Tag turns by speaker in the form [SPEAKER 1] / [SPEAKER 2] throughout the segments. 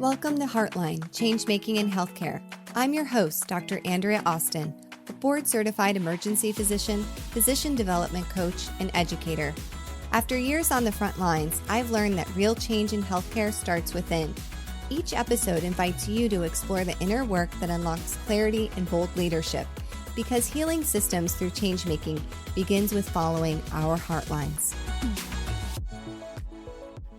[SPEAKER 1] Welcome to Heartline, Changemaking in Healthcare. I'm your host, Dr. Andrea Austin, a board-certified emergency physician, physician development coach, and educator. After years on the front lines, I've learned that real change in healthcare starts within. Each episode invites you to explore the inner work that unlocks clarity and bold leadership, because healing systems through changemaking begins with following our heartlines.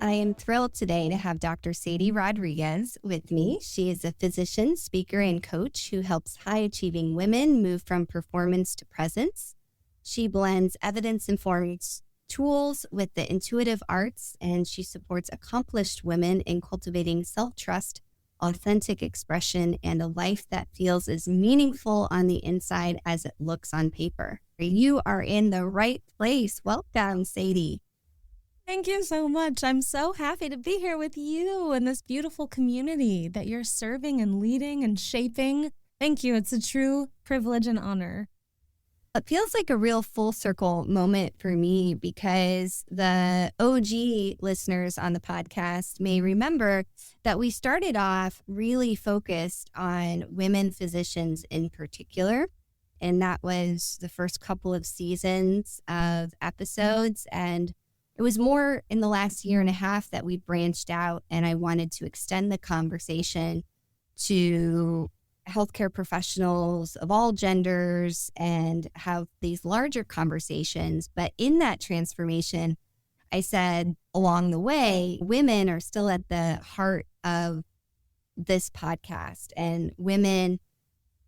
[SPEAKER 1] I am thrilled today to have Dr. Saidie Rodriguez with me. She is a physician, speaker, and coach who helps high-achieving women move from performance to presence. She blends evidence-informed tools with the intuitive arts, and she supports accomplished women in cultivating self-trust, authentic expression, and a life that feels as meaningful on the inside as it looks on paper. You are in the right place. Welcome, Sadie.
[SPEAKER 2] Thank you so much. I'm so happy to be here with you in this beautiful community that you're serving and leading and shaping. Thank you. It's a true privilege and honor.
[SPEAKER 1] It feels like a real full circle moment for me because the OG listeners on the podcast may remember that we started off really focused on women physicians in particular. And that was the first couple of seasons of episodes. And it was more in the last year and a half that we branched out, and I wanted to extend the conversation to healthcare professionals of all genders and have these larger conversations. But in that transformation, I said along the way, women are still at the heart of this podcast, and women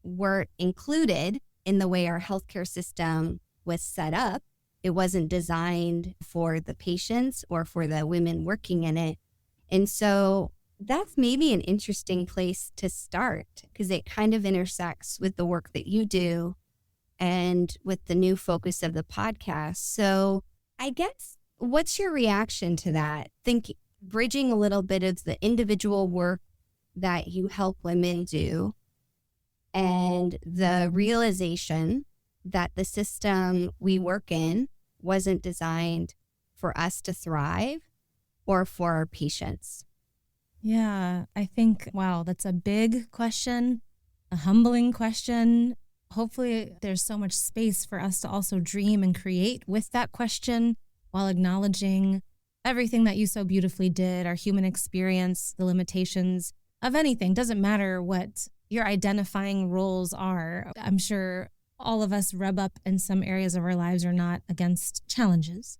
[SPEAKER 1] were included in the way our healthcare system was set up. It wasn't designed for the patients or for the women working in it. And so that's maybe an interesting place to start because it kind of intersects with the work that you do and with the new focus of the podcast. So I guess what's your reaction to that? Bridging a little bit of the individual work that you help women do and the realization that the system we work in wasn't designed for us to thrive or for our patients.
[SPEAKER 2] Yeah, I think, wow, that's a big question, a humbling question. Hopefully there's so much space for us to also dream and create with that question while acknowledging everything that you so beautifully did, our human experience, the limitations of anything. Doesn't matter what your identifying roles are. I'm sure all of us rub up in some areas of our lives or not against challenges.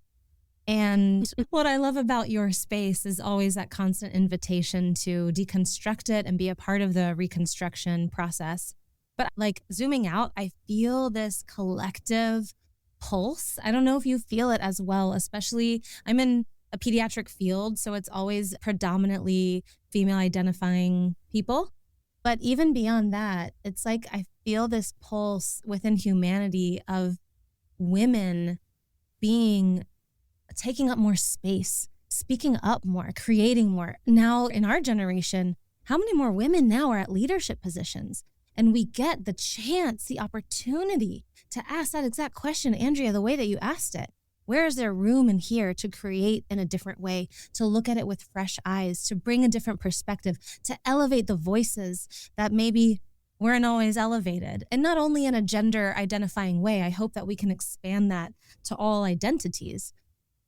[SPEAKER 2] And what I love about your space is always that constant invitation to deconstruct it and be a part of the reconstruction process. But like zooming out, I feel this collective pulse. I don't know if you feel it as well, especially I'm in a pediatric field, so it's always predominantly female identifying people. But even beyond that, it's like I feel this pulse within humanity of women taking up more space, speaking up more, creating more. Now, in our generation, how many more women now are at leadership positions? And we get the chance, the opportunity to ask that exact question, Andrea, the way that you asked it. Where is there room in here to create in a different way, to look at it with fresh eyes, to bring a different perspective, to elevate the voices that maybe weren't always elevated? And not only in a gender identifying way, I hope that we can expand that to all identities.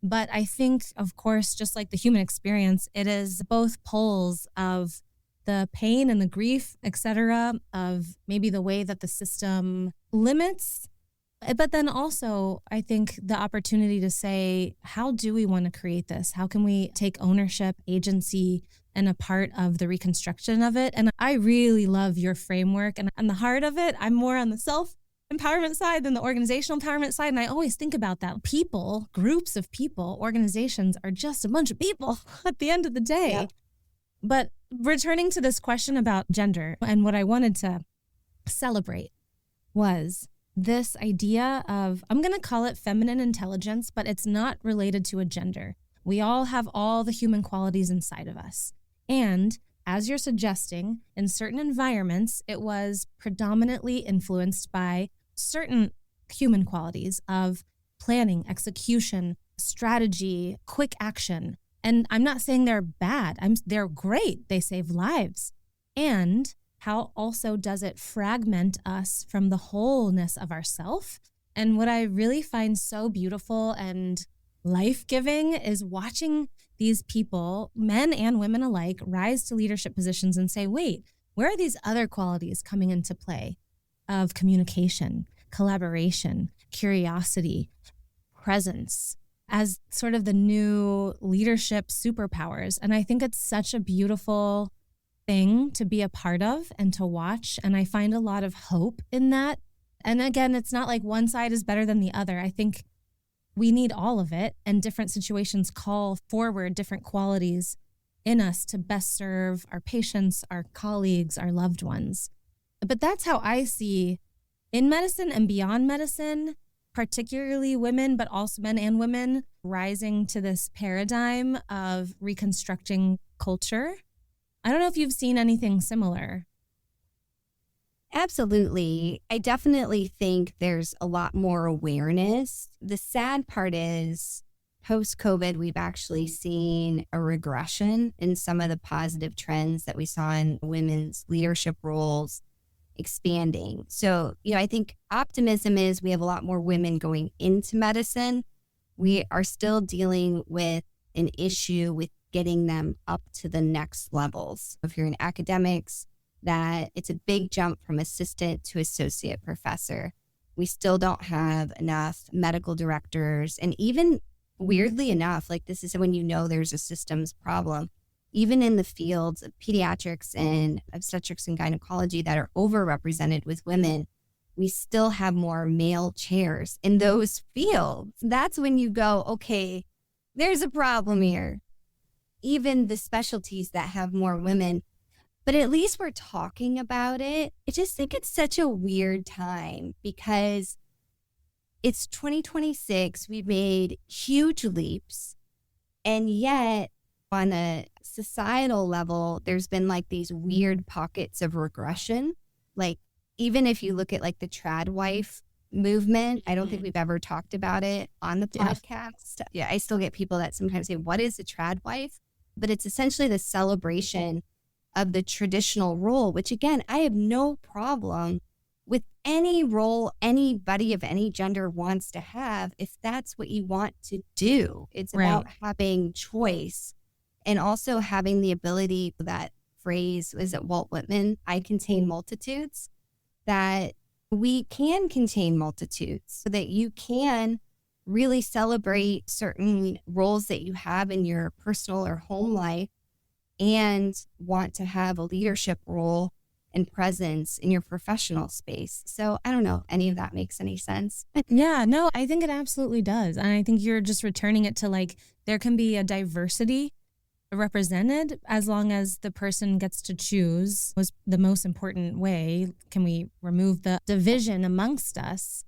[SPEAKER 2] But I think, of course, just like the human experience, it is both poles of the pain and the grief, et cetera, of maybe the way that the system limits. But then also, I think the opportunity to say, how do we want to create this? How can we take ownership, agency, and a part of the reconstruction of it? And I really love your framework. And on the heart of it, I'm more on the self-empowerment side than the organizational empowerment side. And I always think about that. People, groups of people, organizations are just a bunch of people at the end of the day. Yeah. But returning to this question about gender, and what I wanted to celebrate was this idea of, I'm going to call it feminine intelligence, but it's not related to a gender. We all have all the human qualities inside of us. And as you're suggesting, in certain environments, it was predominantly influenced by certain human qualities of planning, execution, strategy, quick action. And I'm not saying they're bad. They're great. They save lives. And how also does it fragment us from the wholeness of ourself? And what I really find so beautiful and life-giving is watching these people, men and women alike, rise to leadership positions and say, wait, where are these other qualities coming into play of communication, collaboration, curiosity, presence as sort of the new leadership superpowers? And I think it's such a beautiful thing to be a part of and to watch. And I find a lot of hope in that. And again, it's not like one side is better than the other. I think we need all of it, and different situations call forward different qualities in us to best serve our patients, our colleagues, our loved ones. But that's how I see in medicine and beyond medicine, particularly women, but also men and women rising to this paradigm of reconstructing culture. I don't know if you've seen anything similar.
[SPEAKER 1] Absolutely. I definitely think there's a lot more awareness. The sad part is post-COVID, we've actually seen a regression in some of the positive trends that we saw in women's leadership roles expanding. So, I think optimism is we have a lot more women going into medicine. We are still dealing with an issue with getting them up to the next levels. If you're in academics, that it's a big jump from assistant to associate professor. We still don't have enough medical directors. And even weirdly enough, like this is when there's a systems problem, even in the fields of pediatrics and obstetrics and gynecology that are overrepresented with women, we still have more male chairs in those fields. That's when you go, okay, there's a problem here. Even the specialties that have more women, but at least we're talking about it. I just think it's such a weird time because it's 2026. We've made huge leaps. And yet on a societal level, there's been like these weird pockets of regression. Like even if you look at like the trad wife movement, I don't think we've ever talked about it on the podcast. Yeah, I still get people that sometimes say, what is a trad wife? But it's essentially the celebration of the traditional role, which again, I have no problem with any role anybody of any gender wants to have if that's what you want to do. It's about having choice and also having the ability, that phrase, is it Walt Whitman, I contain multitudes, that we can contain multitudes so that you can really celebrate certain roles that you have in your personal or home life and want to have a leadership role and presence in your professional space. So I don't know if any of that makes any sense.
[SPEAKER 2] Yeah, no, I think it absolutely does. And I think you're just returning it to like, there can be a diversity represented as long as the person gets to choose was the most important way. Can we remove the division amongst us?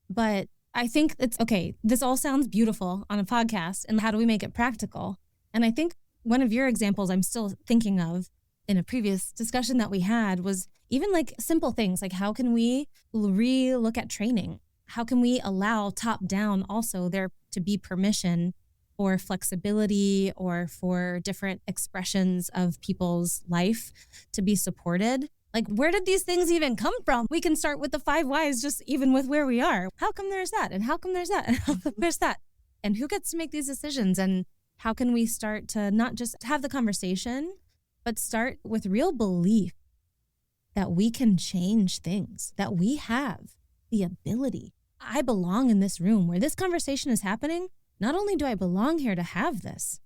[SPEAKER 2] But I think it's okay. This all sounds beautiful on a podcast. And how do we make it practical? And I think one of your examples I'm still thinking of in a previous discussion that we had was even like simple things like how can we re-look at training? How can we allow top down also there to be permission for flexibility or for different expressions of people's life to be supported? Like, where did these things even come from? We can start with the 5 whys just even with where we are. How come there's that? And how come there's that? And how come there's that? And who gets to make these decisions? And how can we start to not just have the conversation, but start with real belief that we can change things, that we have the ability. I belong in this room where this conversation is happening. Not only do I belong here to have this,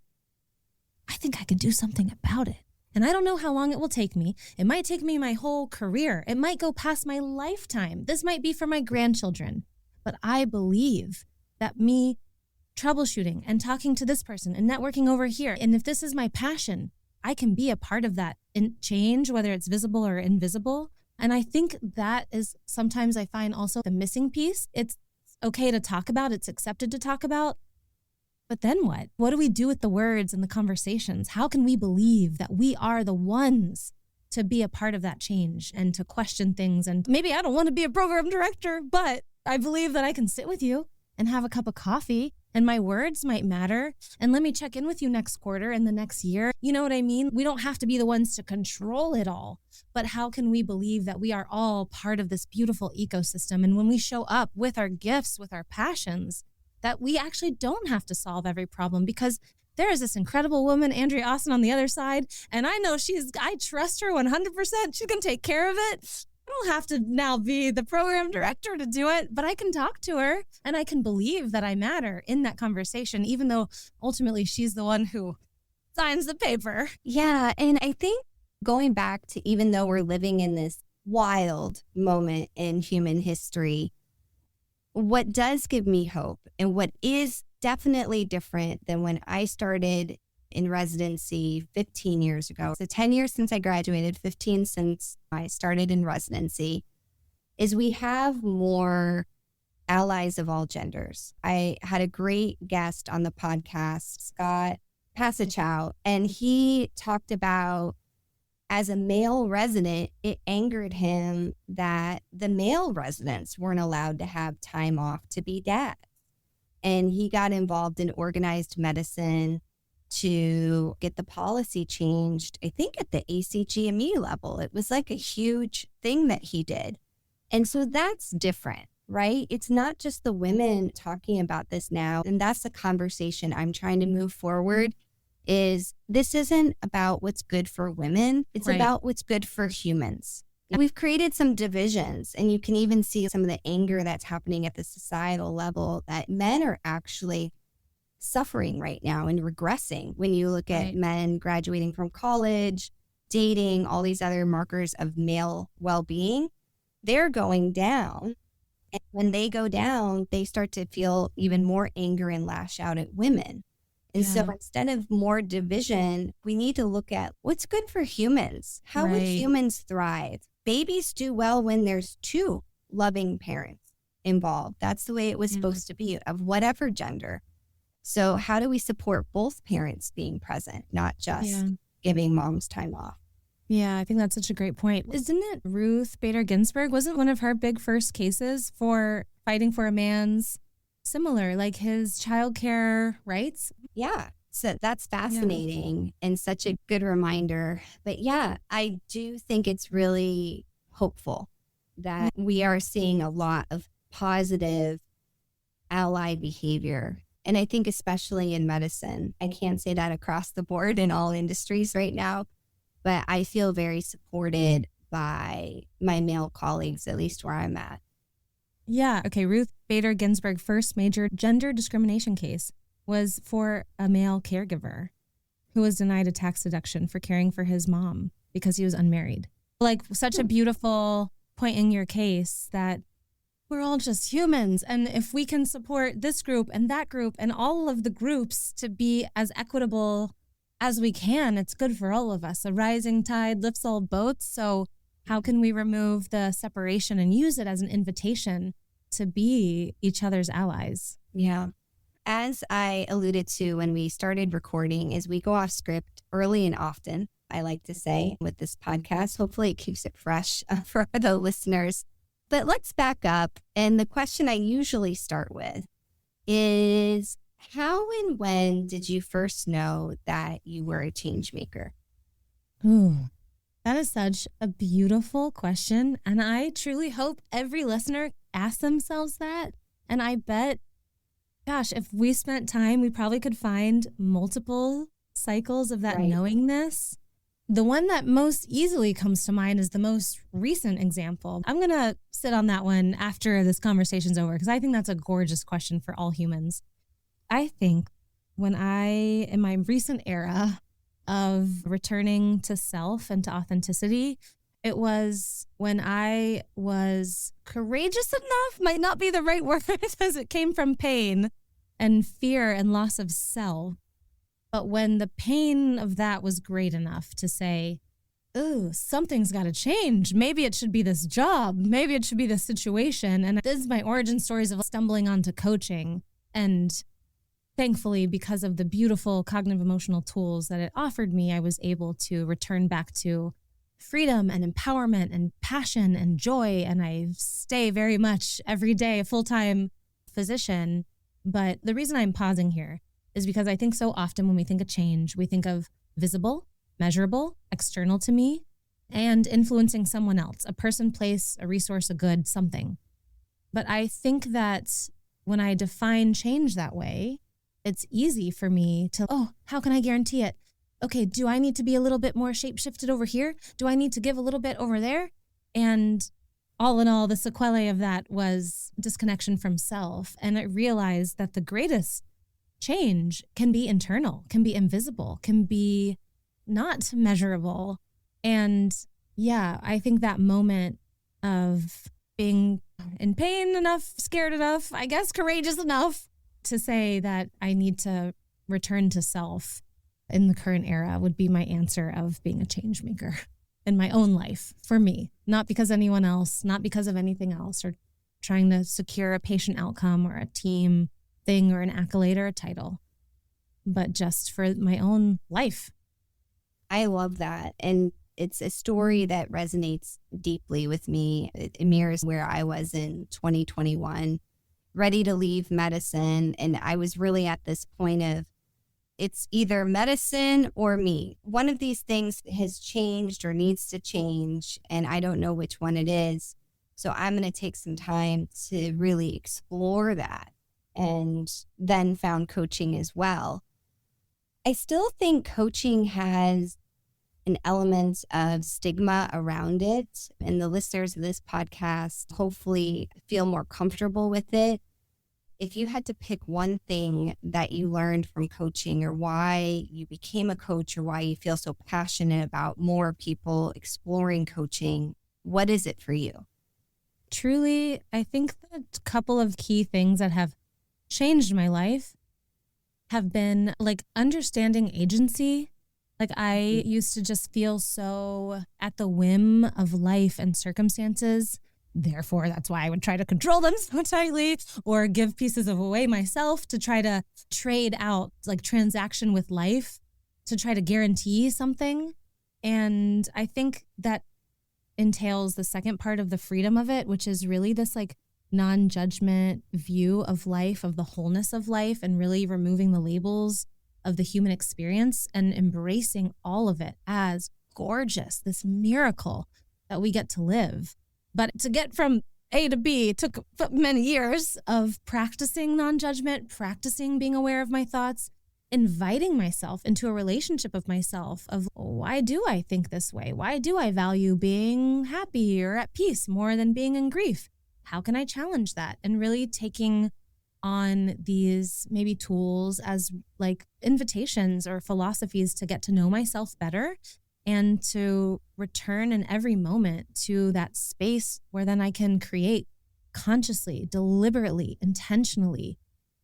[SPEAKER 2] I think I can do something about it. And I don't know how long it will take me. It might take me my whole career. It might go past my lifetime. This might be for my grandchildren. But I believe that me troubleshooting and talking to this person and networking over here, and if this is my passion, I can be a part of that in change, whether it's visible or invisible. And I think that is sometimes I find also the missing piece. It's okay to talk about, it's accepted to talk about, but then what? What do we do with the words and the conversations? How can we believe that we are the ones to be a part of that change and to question things? And maybe I don't want to be a program director, but I believe that I can sit with you and have a cup of coffee And my words might matter. And let me check in with you next quarter and the next year. You know what I mean? We don't have to be the ones to control it all. But how can we believe that we are all part of this beautiful ecosystem? And when we show up with our gifts, with our passions, that we actually don't have to solve every problem, because there is this incredible woman, Andrea Austin, on the other side. And I know I trust her 100%. She's going to take care of it. I don't have to now be the program director to do it, but I can talk to her and I can believe that I matter in that conversation, even though ultimately she's the one who signs the paper.
[SPEAKER 1] Yeah. And I think going back to, even though we're living in this wild moment in human history, what does give me hope, and what is definitely different than when I started in residency 15 years ago, so 10 years since I graduated, 15 since I started in residency, is we have more allies of all genders. I had a great guest on the podcast, Scott Passachow, and he talked about, as a male resident, it angered him that the male residents weren't allowed to have time off to be dads. And he got involved in organized medicine to get the policy changed, I think at the ACGME level. It was like a huge thing that he did. And so that's different, right? It's not just the women talking about this now. And that's the conversation I'm trying to move forward. Is this isn't about what's good for women. It's
[SPEAKER 2] Right.
[SPEAKER 1] about what's good for humans. We've created some divisions, and you can even see some of the anger that's happening at the societal level, that men are actually suffering right now and regressing. When you look at
[SPEAKER 2] Right.
[SPEAKER 1] men graduating from college, dating, all these other markers of male well-being, they're going down. And when they go down, they start to feel even more anger and lash out at women. And so
[SPEAKER 2] Yeah.
[SPEAKER 1] instead of more division, we need to look at what's good for humans. How would
[SPEAKER 2] Right.
[SPEAKER 1] humans thrive? Babies do well when there's two loving parents involved. That's the way it was
[SPEAKER 2] Yeah.
[SPEAKER 1] supposed to be, of whatever gender. So how do we support both parents being present, not just
[SPEAKER 2] Yeah.
[SPEAKER 1] giving moms time off?
[SPEAKER 2] Yeah, I think that's such a great point. Isn't it Ruth Bader Ginsburg? Wasn't one of her big first cases for fighting for a man's similar, like his childcare rights?
[SPEAKER 1] Yeah. So that's fascinating and such a good reminder. But yeah, I do think it's really hopeful that we are seeing a lot of positive ally behavior. And I think especially in medicine, I can't say that across the board in all industries right now, but I feel very supported by my male colleagues, at least where I'm at.
[SPEAKER 2] Yeah. Okay. Ruth Bader Ginsburg's first major gender discrimination case was for a male caregiver who was denied a tax deduction for caring for his mom because he was unmarried. Like, such a beautiful point in your case that we're all just humans. And if we can support this group and that group and all of the groups to be as equitable as we can, it's good for all of us. A rising tide lifts all boats. So how can we remove the separation and use it as an invitation to be each other's allies?
[SPEAKER 1] Yeah. As I alluded to when we started recording, is we go off script early and often, I like to say, with this podcast. Hopefully it keeps it fresh for the listeners. But let's back up. And the question I usually start with is, how and when did you first know that you were a change maker?
[SPEAKER 2] Ooh, that is such a beautiful question. And I truly hope every listener asks themselves that. And I bet, gosh, if we spent time, we probably could find multiple cycles of that
[SPEAKER 1] Right.
[SPEAKER 2] knowingness. The one that most easily comes to mind is the most recent example. I'm going to sit on that one after this conversation's over, because I think that's a gorgeous question for all humans. I think when in my recent era of returning to self and to authenticity, it was when I was courageous enough, might not be the right word, as it came from pain and fear and loss of self. But when the pain of that was great enough to say, ooh, something's got to change. Maybe it should be this job. Maybe it should be this situation. And this is my origin stories of stumbling onto coaching. And thankfully, because of the beautiful cognitive emotional tools that it offered me, I was able to return back to freedom and empowerment and passion and joy. And I stay very much every day a full-time physician. But the reason I'm pausing here is because I think so often when we think of change, we think of visible, measurable, external to me, and influencing someone else, a person, place, a resource, a good, something. But I think that when I define change that way, it's easy for me to, oh, how can I guarantee it? Okay, do I need to be a little bit more shape-shifted over here? Do I need to give a little bit over there? And all in all, the sequelae of that was disconnection from self. And I realized that the greatest change can be internal, can be invisible, can be not measurable. And yeah, I think that moment of being in pain enough, scared enough, I guess courageous enough to say that I need to return to self in the current era would be my answer of being a change maker in my own life for me, not because anyone else, not because of anything else, or trying to secure a patient outcome or a team thing or an accolade or a title, but just for my own life.
[SPEAKER 1] I love that. And it's a story that resonates deeply with me. It mirrors where I was in 2021, ready to leave medicine. And I was really at this point of, it's either medicine or me. One of these things has changed or needs to change, and I don't know which one it is. So I'm going to take some time to really explore that, and then found coaching as well. I still think coaching has an element of stigma around it, and the listeners of this podcast hopefully feel more comfortable with it. If you had to pick one thing that you learned from coaching, or why you became a coach, or why you feel so passionate about more people exploring coaching, what is it for you?
[SPEAKER 2] Truly, I think that a couple of key things that have changed my life have been like understanding agency. Like I used to just feel so at the whim of life and circumstances. Therefore, that's why I would try to control them so tightly or give pieces of away myself to try to trade out like transaction with life to try to guarantee something. And I think that entails the second part of the freedom of it, which is really this like non-judgment view of life, of the wholeness of life, and really removing the labels of the human experience and embracing all of it as gorgeous, this miracle that we get to live. But to get from A to B took many years of practicing non-judgment, practicing being aware of my thoughts, inviting myself into a relationship of myself of why do I think this way? Why do I value being happy or at peace more than being in grief? How can I challenge that? And really taking on these maybe tools as like invitations or philosophies to get to know myself better and to return in every moment to that space where then I can create consciously, deliberately, intentionally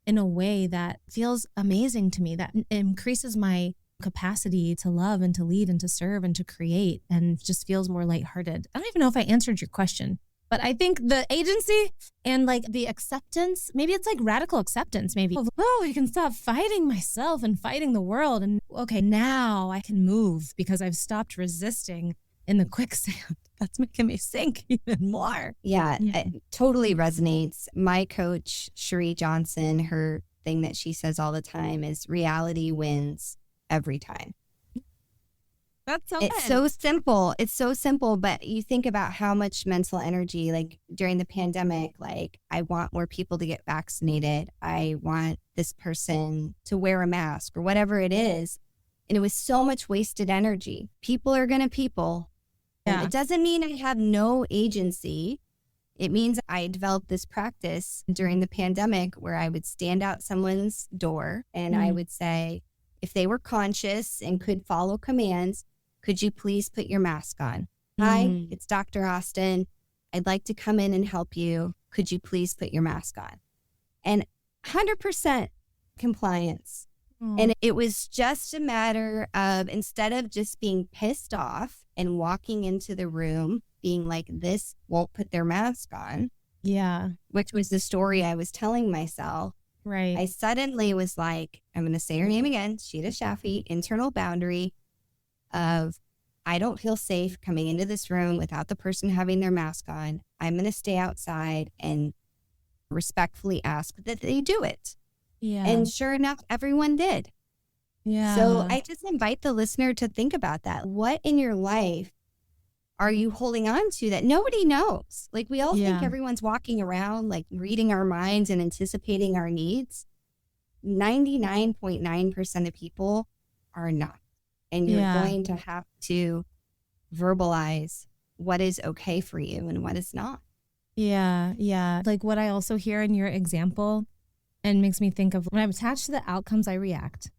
[SPEAKER 2] in a way that feels amazing to me, that increases my capacity to love and to lead and to serve and to create and just feels more lighthearted. I don't even know if I answered your question, but I think the agency and like the acceptance, maybe it's like radical acceptance, maybe. Oh, I can stop fighting myself and fighting the world. And okay, now I can move because I've stopped resisting in the quicksand. That's making me sink even more.
[SPEAKER 1] Yeah, it totally resonates. My coach, Cherie Johnson, her thing that she says all the time is reality wins every time.
[SPEAKER 2] That's so
[SPEAKER 1] It's
[SPEAKER 2] good.
[SPEAKER 1] so simple. It's so simple, but you think about how much mental energy, like during the pandemic, like I want more people to get vaccinated. I want this person to wear a mask or whatever it is. And it was so much wasted energy. People are going to people.
[SPEAKER 2] Yeah.
[SPEAKER 1] It doesn't mean I have no agency. It means I developed this practice during the pandemic where I would stand out someone's door and I would say, if they were conscious and could follow commands, could you please put your mask on? Hi, it's Dr. Austin. I'd like to come in and help you. Could you please put your mask on? And 100% compliance. And it was just a matter of, instead of just being pissed off and walking into the room being like, this won't put their mask on.
[SPEAKER 2] Yeah.
[SPEAKER 1] Which was the story I was telling myself.
[SPEAKER 2] Right.
[SPEAKER 1] I suddenly was like, I'm going to say her name again, Sheeta Shaffi, internal boundary of, I don't feel safe coming into this room without the person having their mask on. I'm going to stay outside and respectfully ask that they do it.
[SPEAKER 2] Yeah.
[SPEAKER 1] And sure enough, everyone did.
[SPEAKER 2] Yeah.
[SPEAKER 1] So I just invite the listener to think about that. What in your life are you holding on to that nobody knows? Like, we all think everyone's walking around, like, reading our minds and anticipating our needs. 99.9% of people are not. And you're going to have to verbalize what is okay for you and what is not.
[SPEAKER 2] Yeah. Yeah. Like what I also hear in your example and makes me think of when I'm attached to the outcomes, I react.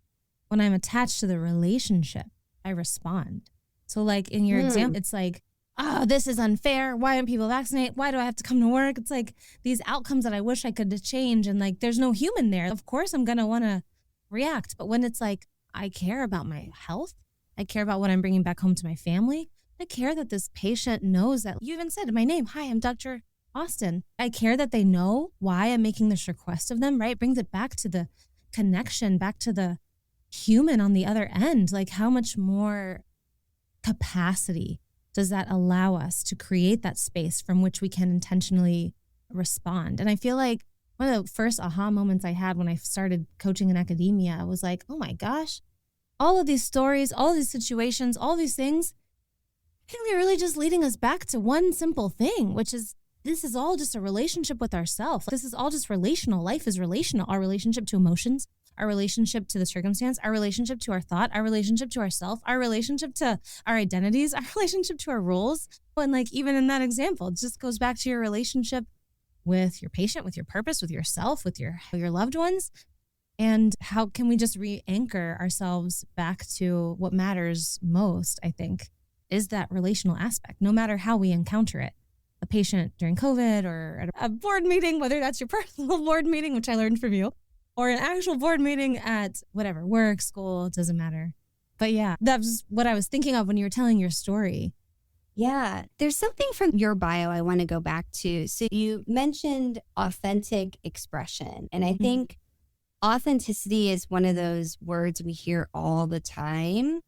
[SPEAKER 2] When I'm attached to the relationship, I respond. So like in your example, it's like, oh, this is unfair. Why aren't people vaccinated? Why do I have to come to work? It's like these outcomes that I wish I could change. And like, there's no human there. Of course, I'm going to want to react. But when it's like, I care about my health. I care about what I'm bringing back home to my family. I care that this patient knows that you even said my name. Hi, I'm Dr. Austin. I care that they know why I'm making this request of them, right? It brings it back to the connection, back to the human on the other end. Like how much more capacity does that allow us to create that space from which we can intentionally respond? And I feel like one of the first aha moments I had when I started coaching in academia was like, oh my gosh, all of these stories, all of these situations, all these things, I think they're really just leading us back to one simple thing, which is this is all just a relationship with ourselves. This is all just relational. Life is relational. Our relationship to emotions, our relationship to the circumstance, our relationship to our thought, our relationship to ourself, our relationship to our identities, our relationship to our roles. And like, even in that example, it just goes back to your relationship with your patient, with your purpose, with yourself, with your loved ones. And how can we just re-anchor ourselves back to what matters most, I think, is that relational aspect, no matter how we encounter it. A patient during COVID or at a board meeting, whether that's your personal board meeting, which I learned from you, or an actual board meeting at whatever, work, school, it doesn't matter. But yeah, that's what I was thinking of when you were telling your story.
[SPEAKER 1] Yeah, there's something from your bio I want to go back to. So you mentioned authentic expression. And I think authenticity is one of those words we hear all the time.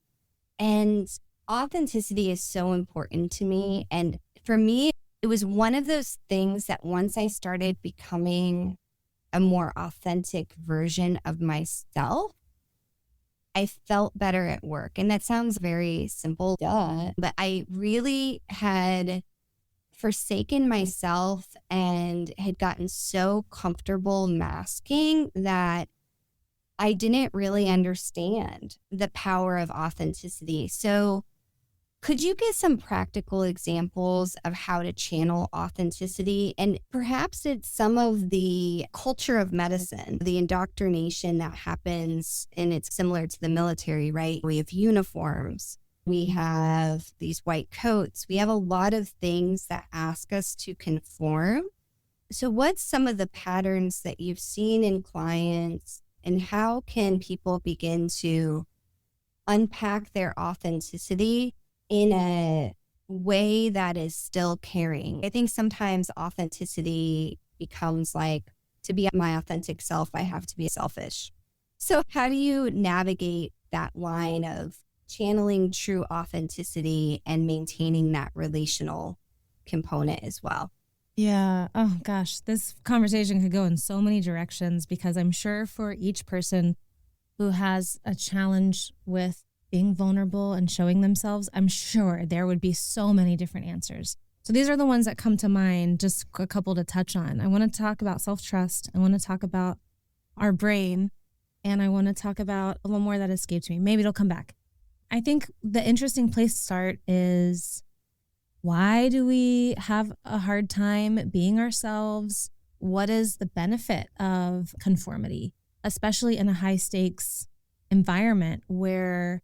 [SPEAKER 1] And authenticity is so important to me. And for me, it was one of those things that once I started becoming a more authentic version of myself, I felt better at work. And that sounds very simple, but I really had forsaken myself and had gotten so comfortable masking that I didn't really understand the power of authenticity. So could you give some practical examples of how to channel authenticity? And perhaps it's some of the culture of medicine, the indoctrination that happens, and it's similar to the military, right? We have uniforms, we have these white coats, we have a lot of things that ask us to conform. So what's some of the patterns that you've seen in clients, and how can people begin to unpack their authenticity in a way that is still caring? I think sometimes authenticity becomes like, to be my authentic self, I have to be selfish. So how do you navigate that line of channeling true authenticity and maintaining that relational component as well?
[SPEAKER 2] Yeah. Oh gosh, this conversation could go in so many directions because I'm sure for each person who has a challenge with being vulnerable and showing themselves, I'm sure there would be so many different answers. So these are the ones that come to mind, just a couple to touch on. I want to talk about self-trust. I want to talk about our brain. And I want to talk about one more that escaped me. Maybe it'll come back. I think the interesting place to start is, why do we have a hard time being ourselves? What is the benefit of conformity, especially in a high stakes environment where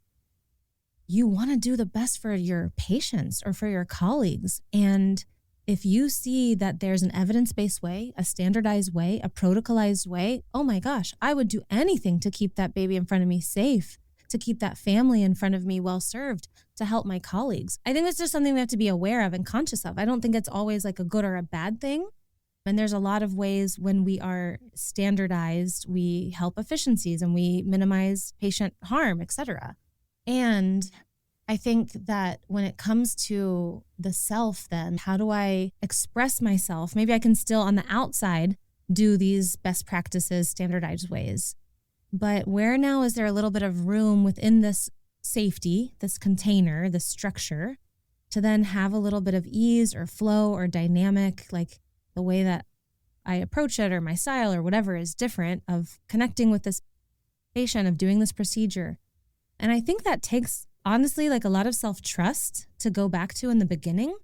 [SPEAKER 2] you want to do the best for your patients or for your colleagues? And if you see that there's an evidence-based way, a standardized way, a protocolized way, oh my gosh, I would do anything to keep that baby in front of me safe, to keep that family in front of me well served, to help my colleagues. I think it's just something we have to be aware of and conscious of. I don't think it's always like a good or a bad thing. And there's a lot of ways when we are standardized, we help efficiencies and we minimize patient harm, et cetera. And I think that when it comes to the self, then how do I express myself? Maybe I can still on the outside do these best practices, standardized ways. But where now is there a little bit of room within this safety, this container, this structure, to then have a little bit of ease or flow or dynamic, like the way that I approach it or my style or whatever is different, of connecting with this patient, of doing this procedure. And I think that takes, honestly, like a lot of self-trust to go back to in the beginning,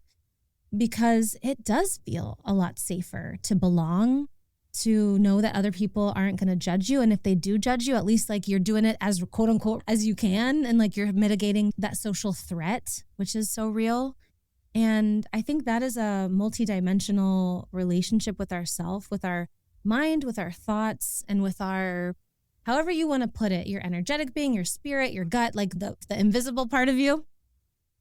[SPEAKER 2] because it does feel a lot safer to belong, to know that other people aren't going to judge you. And if they do judge you, at least like you're doing it as quote unquote as you can. And like you're mitigating that social threat, which is so real. And I think that is a multidimensional relationship with ourself, with our mind, with our thoughts, and with our, however you want to put it, your energetic being, your spirit, your gut, like the invisible part of you.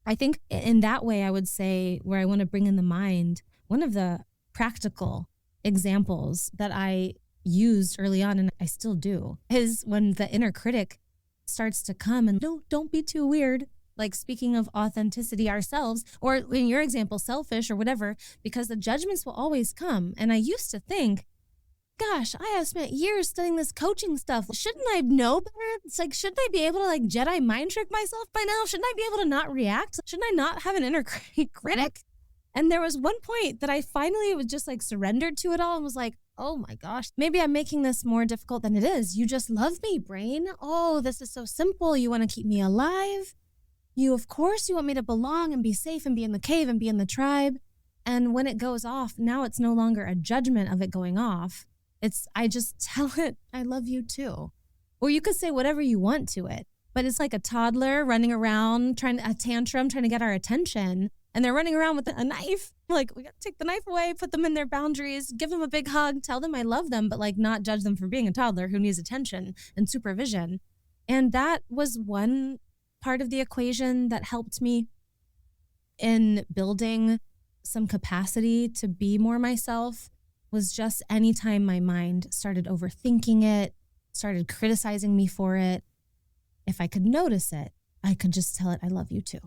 [SPEAKER 2] I think in that way, I would say, where I want to bring in the mind, one of the practical examples that I used early on, and I still do, is when the inner critic starts to come and don't be too weird. Like speaking of authenticity ourselves, or in your example, selfish or whatever, because the judgments will always come. And I used to think, gosh, I have spent years studying this coaching stuff. Shouldn't I know better? It's like, shouldn't I be able to like Jedi mind trick myself by now? Shouldn't I be able to not react? Shouldn't I not have an inner critic? And there was one point that I finally was just like surrendered to it all and was like, oh my gosh, maybe I'm making this more difficult than it is. You just love me, brain. Oh, this is so simple. You want to keep me alive. Of course, you want me to belong and be safe and be in the cave and be in the tribe. And when it goes off, now it's no longer a judgment of it going off. I just tell it, I love you too. Or you could say whatever you want to it, but it's like a toddler running around, a tantrum, trying to get our attention. And they're running around with a knife. Like, we got to take the knife away, put them in their boundaries, give them a big hug, tell them I love them, but like not judge them for being a toddler who needs attention and supervision. And that was one part of the equation that helped me in building some capacity to be more myself, was just anytime my mind started overthinking it, started criticizing me for it, if I could notice it, I could just tell it, I love you too.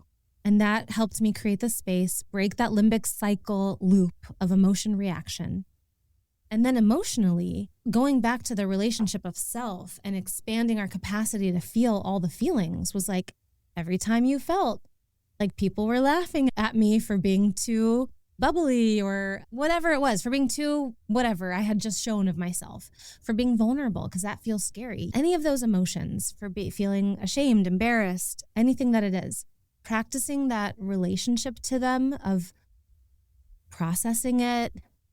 [SPEAKER 2] And that helped me create the space, break that limbic cycle loop of emotion reaction. And then emotionally, going back to the relationship of self and expanding our capacity to feel all the feelings was like, every time you felt like people were laughing at me for being too bubbly or whatever it was, for being too whatever I had just shown of myself, for being vulnerable, because that feels scary. Any of those emotions, for feeling ashamed, embarrassed, anything that it is. Practicing that relationship to them of processing it,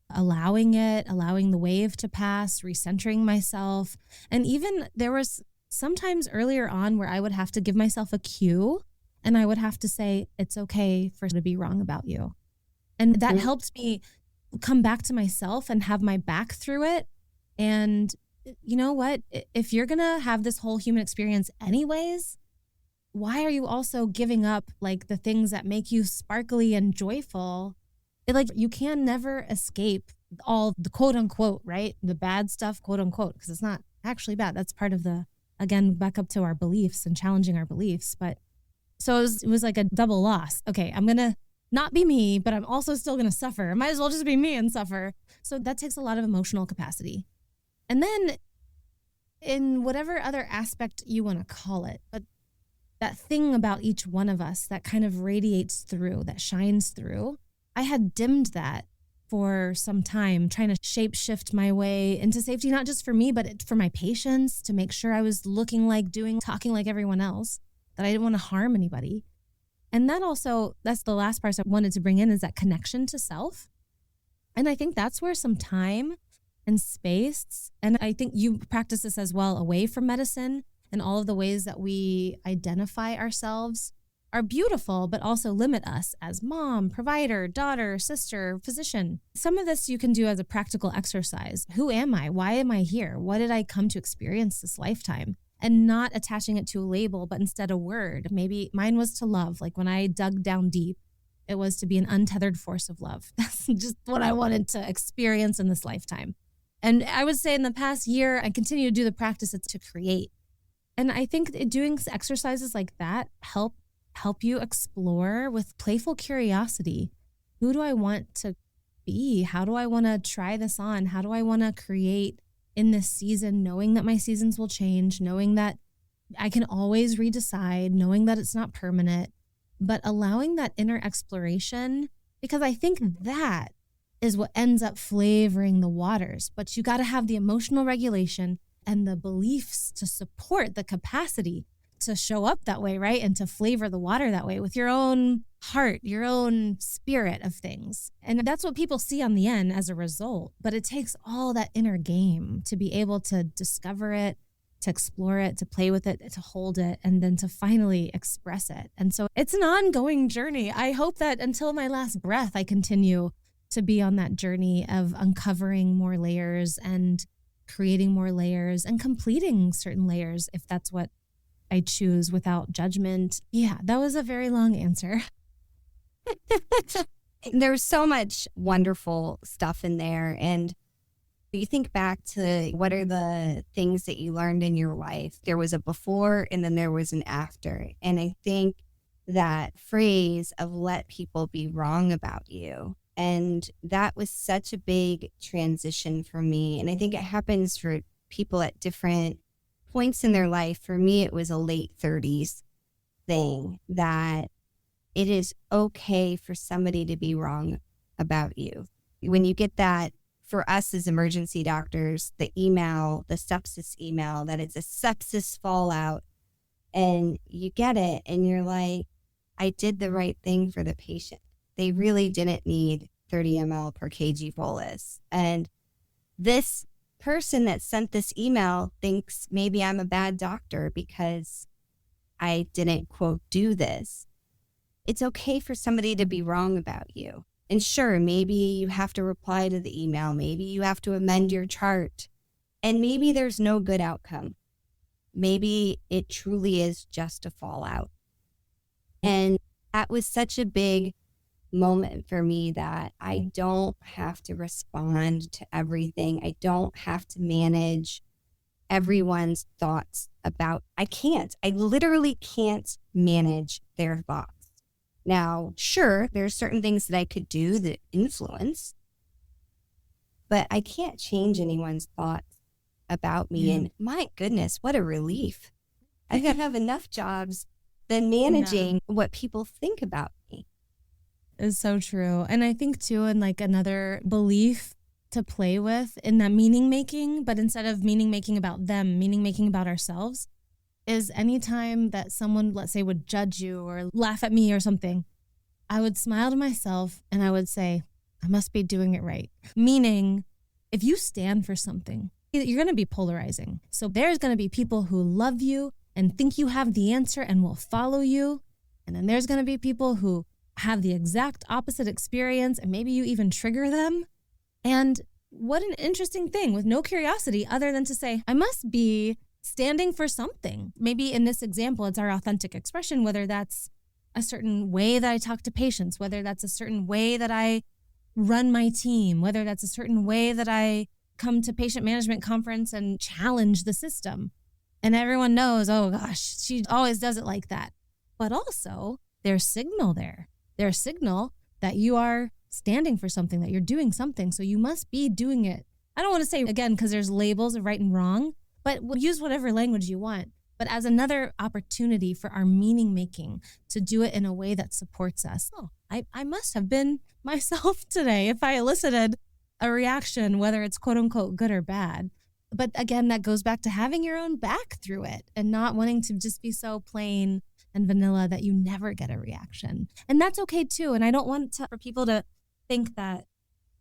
[SPEAKER 2] allowing the wave to pass, recentering myself. And even there was sometimes earlier on where I would have to give myself a cue and I would have to say, it's okay for to be wrong about you. And that helped me come back to myself and have my back through it. And you know what? If you're going to have this whole human experience anyways, why are you also giving up like the things that make you sparkly and joyful? You can never escape all the quote unquote, right? The bad stuff, quote unquote, because it's not actually bad. That's part of again, back up to our beliefs and challenging our beliefs. But so it was like a double loss. Okay, I'm going to not be me, but I'm also still going to suffer. I might as well just be me and suffer. So that takes a lot of emotional capacity. And then in whatever other aspect you want to call it, but that thing about each one of us that kind of radiates through, that shines through, I had dimmed that for some time, trying to shape shift my way into safety, not just for me, but for my patients, to make sure I was looking like, talking like everyone else, that I didn't want to harm anybody. And that also, that's the last part I wanted to bring in, is that connection to self. And I think that's where some time and space, and I think you practice this as well away from medicine, and all of the ways that we identify ourselves are beautiful, but also limit us as mom, provider, daughter, sister, physician. Some of this you can do as a practical exercise. Who am I? Why am I here? What did I come to experience this lifetime? And not attaching it to a label, but instead a word. Maybe mine was to love. Like when I dug down deep, it was to be an untethered force of love. That's just what I wanted to experience in this lifetime. And I would say in the past year, I continue to do the practice to create. And I think doing exercises like that help you explore with playful curiosity. Who do I want to be? How do I want to try this on? How do I want to create in this season, knowing that my seasons will change, knowing that I can always redecide, knowing that it's not permanent, but allowing that inner exploration, because I think that is what ends up flavoring the waters. But you got to have the emotional regulation and the beliefs to support the capacity to show up that way, right? And to flavor the water that way with your own heart, your own spirit of things. And that's what people see on the end as a result. But it takes all that inner game to be able to discover it, to explore it, to play with it, to hold it, and then to finally express it. And so it's an ongoing journey. I hope that until my last breath, I continue to be on that journey of uncovering more layers and creating more layers and completing certain layers if that's what I choose without judgment. Yeah, that was a very long answer.
[SPEAKER 1] There's so much wonderful stuff in there. And you think back to what are the things that you learned in your life? There was a before and then there was an after. And I think that phrase of let people be wrong about you. And that was such a big transition for me. And I think it happens for people at different points in their life. For me, it was a late 30s thing, that it is okay for somebody to be wrong about you. When you get that, for us as emergency doctors, the email, the sepsis email, that it's a sepsis fallout, and you get it and you're like, I did the right thing for the patient. They really didn't need 30 ml per kg bolus. And this person that sent this email thinks maybe I'm a bad doctor because I didn't, quote, do this. It's okay for somebody to be wrong about you. And sure, maybe you have to reply to the email. Maybe you have to amend your chart. And maybe there's no good outcome. Maybe it truly is just a fallout. And that was such a big moment for me, that I don't have to respond to everything. I don't have to manage everyone's thoughts about, I literally can't manage their thoughts. Now, sure, there's certain things that I could do that influence, but I can't change anyone's thoughts about me. Yeah. And my goodness, what a relief. I have enough jobs than managing what people think about me.
[SPEAKER 2] Is so true. And I think too, and like another belief to play with in that meaning making, but instead of meaning making about them, meaning making about ourselves, is anytime that someone, let's say, would judge you or laugh at me or something, I would smile to myself and I would say, I must be doing it right. Meaning, if you stand for something, you're going to be polarizing. So there's going to be people who love you and think you have the answer and will follow you. And then there's going to be people who have the exact opposite experience, and maybe you even trigger them. And what an interesting thing, with no curiosity other than to say, I must be standing for something. Maybe in this example, it's our authentic expression, whether that's a certain way that I talk to patients, whether that's a certain way that I run my team, whether that's a certain way that I come to patient management conference and challenge the system. And everyone knows, oh gosh, she always does it like that. But also there's signal there. There's signal that you are standing for something, that you're doing something. So you must be doing it. I don't want to say, again, because there's labels of right and wrong, but we'll use whatever language you want. But as another opportunity for our meaning making to do it in a way that supports us. Oh, I must have been myself today if I elicited a reaction, whether it's quote unquote good or bad. But again, that goes back to having your own back through it and not wanting to just be so plain and vanilla that you never get a reaction. And that's okay too. And I don't want for people to think that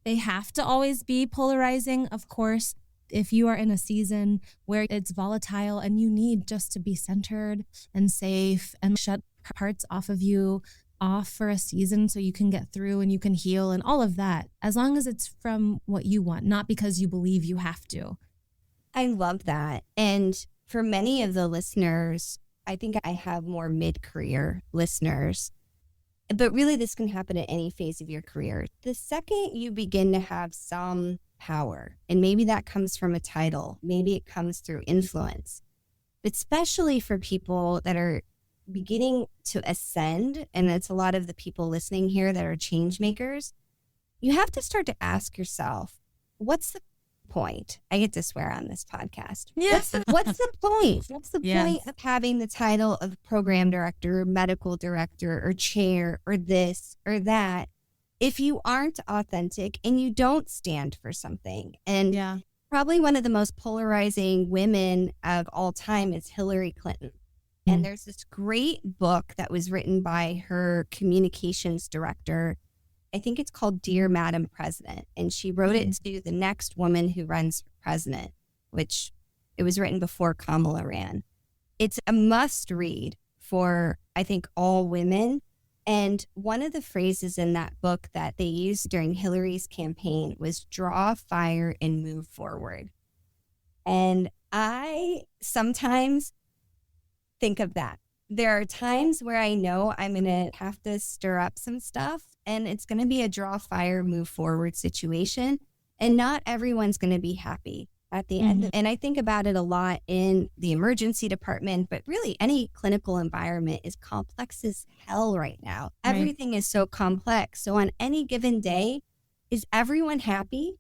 [SPEAKER 2] they have to always be polarizing. Of course, if you are in a season where it's volatile and you need just to be centered and safe and shut parts off of you off for a season so you can get through and you can heal and all of that, as long as it's from what you want, not because you believe you have to.
[SPEAKER 1] I love that. And for many of the listeners, I think I have more mid-career listeners, but really this can happen at any phase of your career. The second you begin to have some power, and maybe that comes from a title, maybe it comes through influence, but especially for people that are beginning to ascend, and it's a lot of the people listening here that are change makers, you have to start to ask yourself, what's the point? I get to swear on this podcast.
[SPEAKER 2] Yeah.
[SPEAKER 1] What's the point? What's the
[SPEAKER 2] Yes.
[SPEAKER 1] point of having the title of program director, or medical director, or chair, or this or that, if you aren't authentic and you don't stand for something? And
[SPEAKER 2] Yeah.
[SPEAKER 1] probably one of the most polarizing women of all time is Hillary Clinton. And there's this great book that was written by her communications director. I think it's called Dear Madam President. And she wrote it to the next woman who runs for president, which it was written before Kamala ran. It's a must read for, I think, all women. And one of the phrases in that book that they used during Hillary's campaign was draw fire and move forward. And I sometimes think of that. There are times where I know I'm going to have to stir up some stuff, and it's going to be a draw fire, move forward situation. And not everyone's going to be happy at the end. And I think about it a lot in the emergency department, but really any clinical environment is complex as hell right now.
[SPEAKER 2] Right.
[SPEAKER 1] Everything is so complex. So on any given day, is everyone happy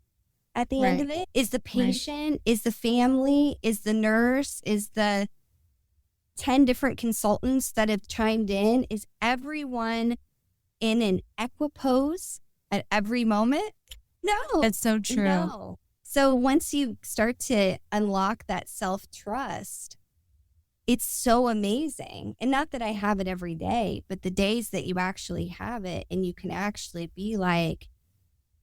[SPEAKER 1] at the end of it? Is the patient, is the family, is the nurse, is the 10 different consultants that have chimed in, is everyone in an equipoise at every moment? No.
[SPEAKER 2] It's so true.
[SPEAKER 1] No. So once you start to unlock that self-trust, it's so amazing. And not that I have it every day, but the days that you actually have it and you can actually be like,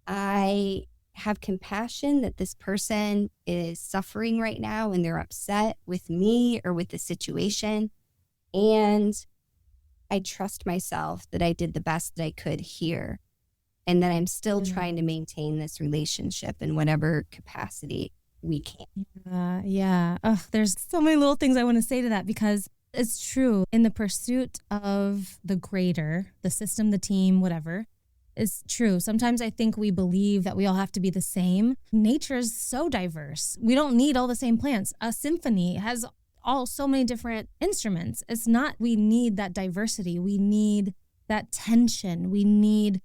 [SPEAKER 1] I have compassion that this person is suffering right now and they're upset with me or with the situation. And I trust myself that I did the best that I could here. And that I'm still trying to maintain this relationship in whatever capacity we can.
[SPEAKER 2] Yeah. Oh, there's so many little things I want to say to that, because it's true. In the pursuit of the greater, the system, the team, whatever, it's true. Sometimes I think we believe that we all have to be the same. Nature is so diverse. We don't need all the same plants. A symphony has so many different instruments. It's not, we need that diversity. We need that tension. We need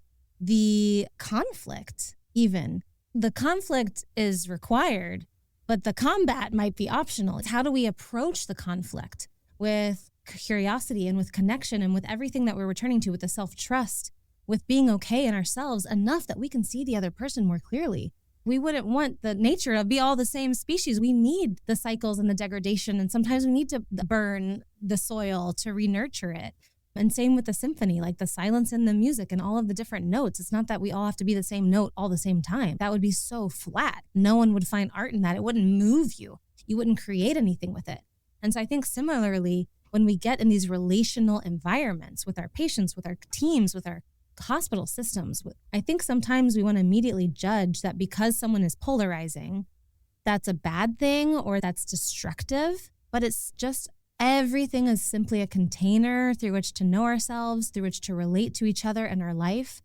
[SPEAKER 2] the conflict, even. The conflict is required, but the combat might be optional. It's how do we approach the conflict with curiosity and with connection and with everything that we're returning to, with the self-trust, with being okay in ourselves enough that we can see the other person more clearly. We wouldn't want the nature to be all the same species. We need the cycles and the degradation, and sometimes we need to burn the soil to re-nurture it. And same with the symphony, like the silence in the music and all of the different notes. It's not that we all have to be the same note all the same time. That would be so flat. No one would find art in that. It wouldn't move you. You wouldn't create anything with it. And so I think similarly, when we get in these relational environments with our patients, with our teams, with our hospital systems, I think sometimes we want to immediately judge that because someone is polarizing, that's a bad thing or that's destructive. But it's just, everything is simply a container through which to know ourselves, through which to relate to each other and our life.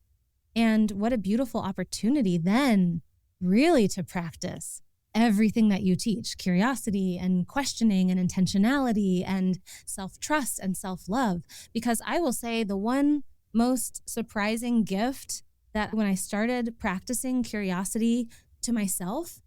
[SPEAKER 2] And what a beautiful opportunity then really to practice everything that you teach: curiosity and questioning and intentionality and self-trust and self-love. Because I will say the one most surprising gift that when I started practicing curiosity to myself,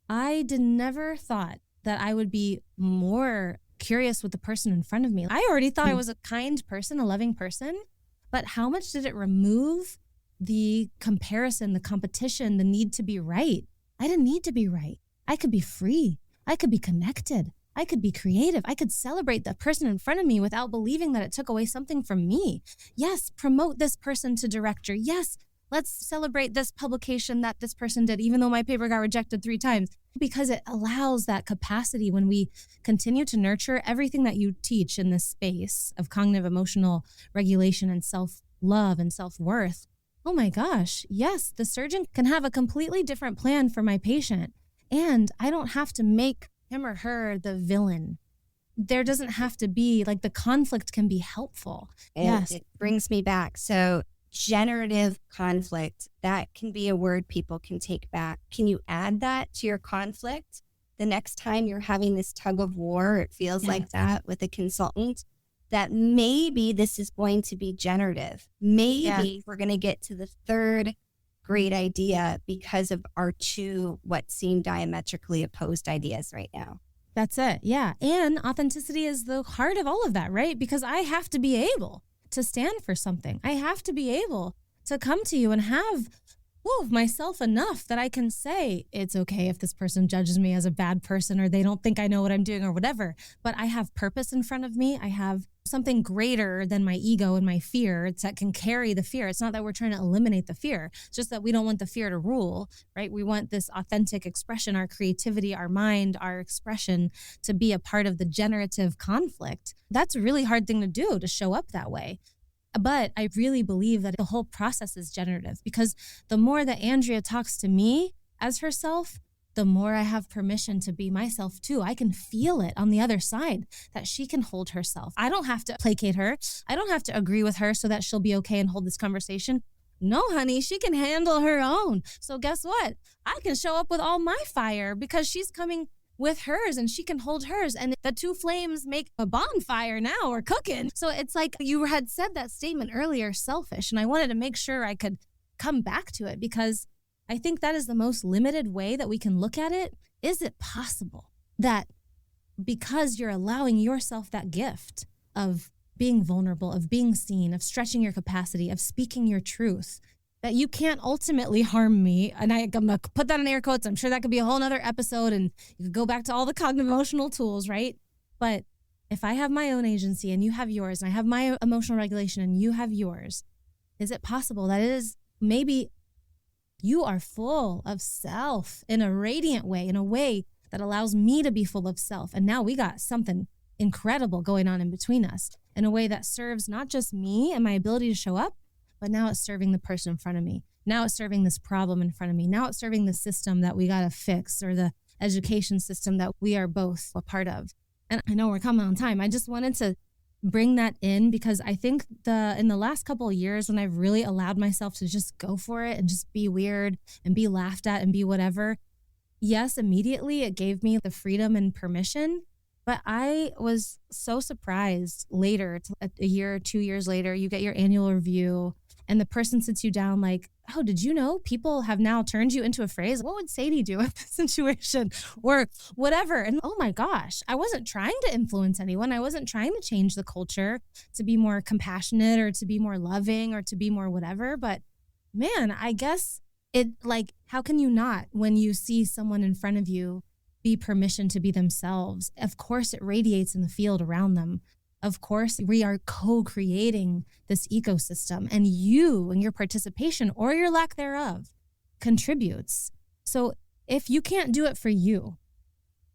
[SPEAKER 2] I never thought that I would be more curious with the person in front of me. I already thought I was a kind person, a loving person, but how much did it remove the comparison, the competition, the need to be right? I didn't need to be right. I could be free. I could be connected. I could be creative. I could celebrate the person in front of me without believing that it took away something from me. Yes, promote this person to director. Yes, let's celebrate this publication that this person did, even though my paper got rejected 3 times. Because it allows that capacity when we continue to nurture everything that you teach in this space of cognitive emotional regulation and self-love and self-worth. Oh my gosh, yes, the surgeon can have a completely different plan for my patient. And I don't have to make him or her the villain. There doesn't have to be, like, the conflict can be helpful. Yes.
[SPEAKER 1] It brings me back. So generative conflict, that can be a word people can take back. Can you add that to your conflict? The next time you're having this tug of war, it feels like that with a consultant, that maybe this is going to be generative. Maybe we're going to get to the third great idea because of our two, what seem diametrically opposed ideas right now.
[SPEAKER 2] That's it. Yeah. And authenticity is the heart of all of that, right? Because I have to be able to stand for something. I have to be able to come to you and have myself enough that I can say it's okay if this person judges me as a bad person or they don't think I know what I'm doing or whatever. But I have purpose in front of me. I have something greater than my ego and my fear that can carry the fear. It's not that we're trying to eliminate the fear. It's just that we don't want the fear to rule, right? We want this authentic expression, our creativity, our mind, our expression to be a part of the generative conflict. That's a really hard thing to do, to show up that way. But I really believe that the whole process is generative, because the more that Andrea talks to me as herself, the more I have permission to be myself too. I can feel it on the other side, that she can hold herself. I don't have to placate her. I don't have to agree with her so that she'll be okay and hold this conversation. No, honey, she can handle her own. So guess what? I can show up with all my fire because she's coming with hers and she can hold hers, and the two flames make a bonfire now. We're cooking. So it's like you had said that statement earlier, selfish, and I wanted to make sure I could come back to it because I think that is the most limited way that we can look at it. Is it possible that because you're allowing yourself that gift of being vulnerable, of being seen, of stretching your capacity, of speaking your truth, that you can't ultimately harm me? And I'm going to put that in air quotes. I'm sure that could be a whole nother episode and you could go back to all the cognitive emotional tools, right? But if I have my own agency and you have yours, and I have my emotional regulation and you have yours, is it possible that it is maybe you are full of self in a radiant way, in a way that allows me to be full of self? And now we got something incredible going on in between us in a way that serves not just me and my ability to show up, but now it's serving the person in front of me. Now it's serving this problem in front of me. Now it's serving the system that we got to fix, or the education system that we are both a part of. And I know we're coming on time. I just wanted to bring that in because I think in the last couple of years when I've really allowed myself to just go for it and just be weird and be laughed at and be whatever, yes, immediately it gave me the freedom and permission. But I was so surprised later, a year or 2 years later, you get your annual review and the person sits you down like, oh, did you know people have now turned you into a phrase? What would Sadie do in this situation or whatever? And oh my gosh, I wasn't trying to influence anyone. I wasn't trying to change the culture to be more compassionate or to be more loving or to be more whatever. But man, I guess how can you not, when you see someone in front of you, be permission to be themselves? Of course, it radiates in the field around them. Of course, we are co-creating this ecosystem, and you and your participation or your lack thereof contributes. So if you can't do it for you,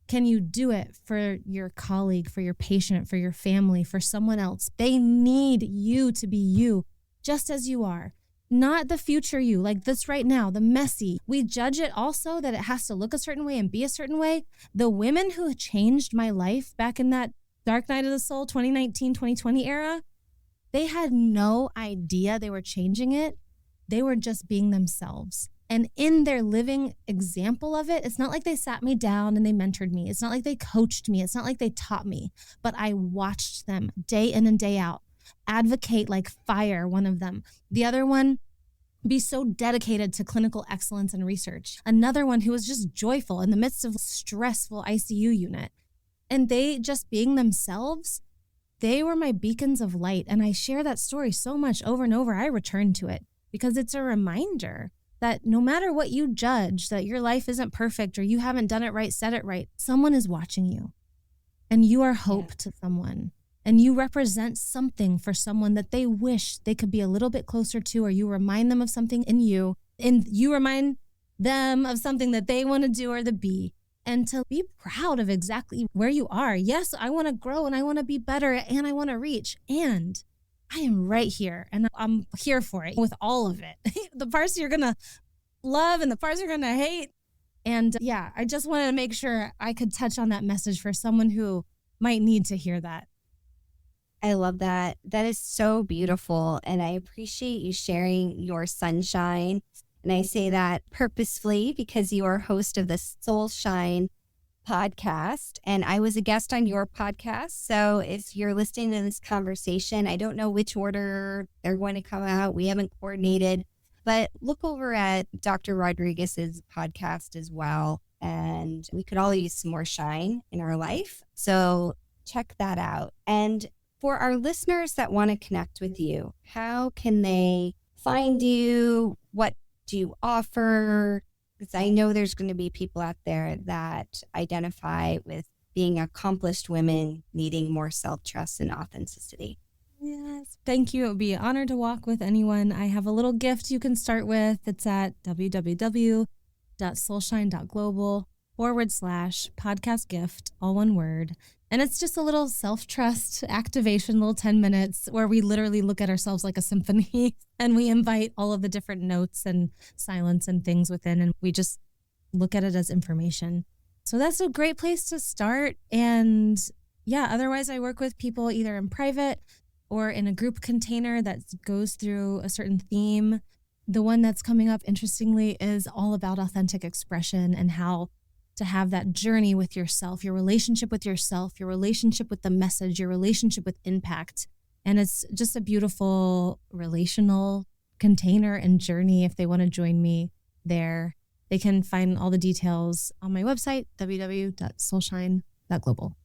[SPEAKER 2] can you do it for your colleague, for your patient, for your family, for someone else? They need you to be you, just as you are. Not the future you, like this right now, the messy. We judge it also that it has to look a certain way and be a certain way. The women who changed my life back in that dark night of the soul, 2019, 2020 era, they had no idea they were changing it. They were just being themselves. And in their living example of it, it's not like they sat me down and they mentored me. It's not like they coached me. It's not like they taught me, but I watched them day in and day out. Advocate like fire, one of them. The other one, be so dedicated to clinical excellence and research. Another one who was just joyful in the midst of a stressful ICU unit. And they just being themselves, they were my beacons of light. And I share that story so much over and over. I return to it because it's a reminder that no matter what you judge, that your life isn't perfect or you haven't done it right, said it right, someone is watching you. And you are hope to someone. And you represent something for someone that they wish they could be a little bit closer to, or you remind them of something in you, and you remind them of something that they want to do or to be, and to be proud of exactly where you are. Yes, I want to grow and I want to be better and I want to reach, and I am right here and I'm here for it with all of it. The parts you're going to love and the parts you're going to hate. And yeah, I just wanted to make sure I could touch on that message for someone who might need to hear that.
[SPEAKER 1] I love that. That is so beautiful. And I appreciate you sharing your sunshine. And I say that purposefully because you are host of the Soul Shine podcast. And I was a guest on your podcast. So if you're listening to this conversation, I don't know which order they're going to come out. We haven't coordinated. But look over at Dr. Rodriguez's podcast as well. And we could all use some more shine in our life. So check that out. And for our listeners that want to connect with you, how can they find you? What do you offer? Because I know there's going to be people out there that identify with being accomplished women needing more self-trust and authenticity.
[SPEAKER 2] Yes. Thank you. It would be an honor to walk with anyone. I have a little gift you can start with. It's at www.soulshine.global/podcast gift, all one word. And it's just a little self-trust activation, little 10 minutes where we literally look at ourselves like a symphony and we invite all of the different notes and silence and things within, and we just look at it as information. So that's a great place to start. And yeah, otherwise I work with people either in private or in a group container that goes through a certain theme. The one that's coming up, interestingly, is all about authentic expression and how to have that journey with yourself, your relationship with yourself, your relationship with the message, your relationship with impact. And it's just a beautiful relational container and journey. If they want to join me there, they can find all the details on my website, www.soulshine.global.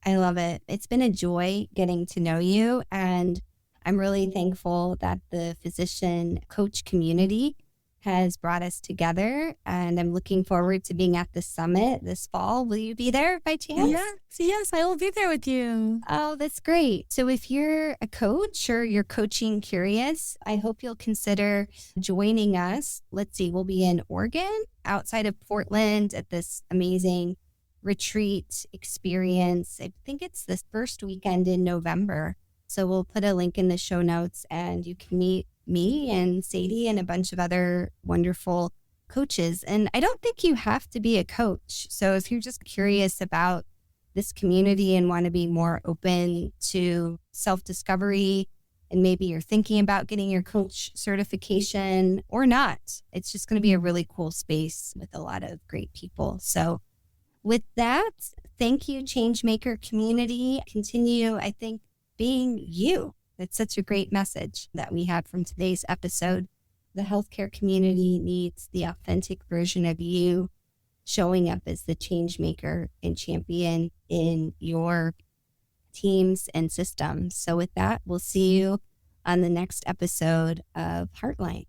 [SPEAKER 1] I love it. It's been a joy getting to know you. And I'm really thankful that the physician coach community has brought us together. And I'm looking forward to being at the summit this fall. Will you be there by chance?
[SPEAKER 2] Yes, I will be there with you.
[SPEAKER 1] Oh, that's great. So if you're a coach or you're coaching curious, I hope you'll consider joining us. Let's see, we'll be in Oregon, outside of Portland, at this amazing retreat experience. I think it's the first weekend in November. So we'll put a link in the show notes and you can meet me and Sadie and a bunch of other wonderful coaches. And I don't think you have to be a coach. So if you're just curious about this community and want to be more open to self-discovery, and maybe you're thinking about getting your coach certification or not, it's just going to be a really cool space with a lot of great people. So with that, thank you, Changemaker community. Continue, I think, being you. It's such a great message that we had from today's episode. The healthcare community needs the authentic version of you showing up as the change maker and champion in your teams and systems. So with that, we'll see you on the next episode of Heartline.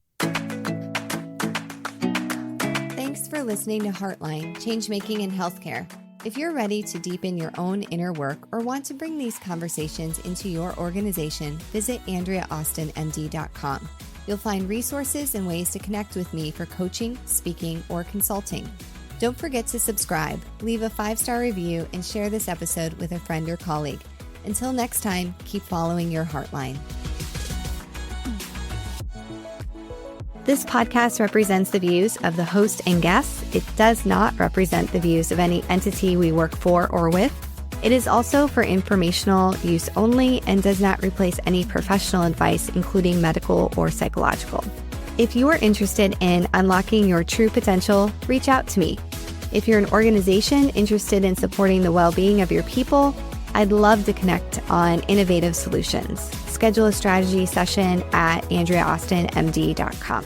[SPEAKER 1] Thanks for listening to Heartline, Changemaking in Healthcare. If you're ready to deepen your own inner work or want to bring these conversations into your organization, visit AndreaAustinMD.com. You'll find resources and ways to connect with me for coaching, speaking, or consulting. Don't forget to subscribe, leave a 5-star review, and share this episode with a friend or colleague. Until next time, keep following your Heartline. This podcast represents the views of the host and guests. It does not represent the views of any entity we work for or with. It is also for informational use only and does not replace any professional advice, including medical or psychological. If you are interested in unlocking your true potential, reach out to me. If you're an organization interested in supporting the well-being of your people, I'd love to connect on innovative solutions. Schedule a strategy session at AndreaAustinMD.com.